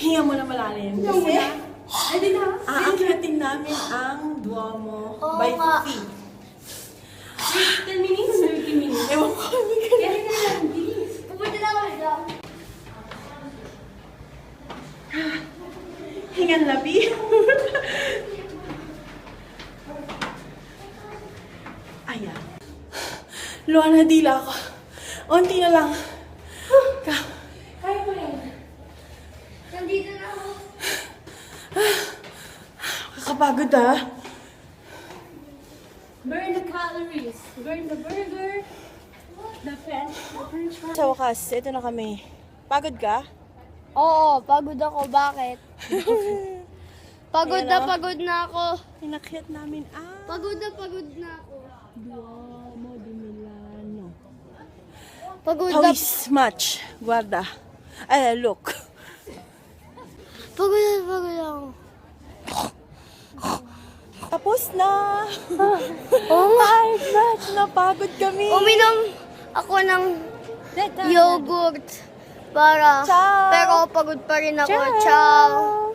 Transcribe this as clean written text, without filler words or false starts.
Hinga mo na malalim. Kasi, aakyatin namin ang Duomo by feet. 10 minutes, 30 minutes. Ewan ko, hindi ka na. Kaya na lang, bilis. Pupunta na ako dyan. Hingan labi. Ayan. Luha na dila ako. Unti na lang. Kaya ko yan. Nandito na ako. Kakapagod ah. Burn the calories. Burn the burger. The french fries. Sa wakas, ito na kami. Pagod ka? Oo, pagod ako. Bakit? Pagod Ayan, na oh. pagod na ako. Inakyat namin ang Pagod na pagod na ako. Duomo de Milano. Pagod na. Pawis match. Guarda. Ay, look. Pagod na pagod ako. Tapos na. Oh my Match. Napagod kami. Uminom ako ng yogurt para Ciao. pero pagod pa rin ako. Ciao. Ciao.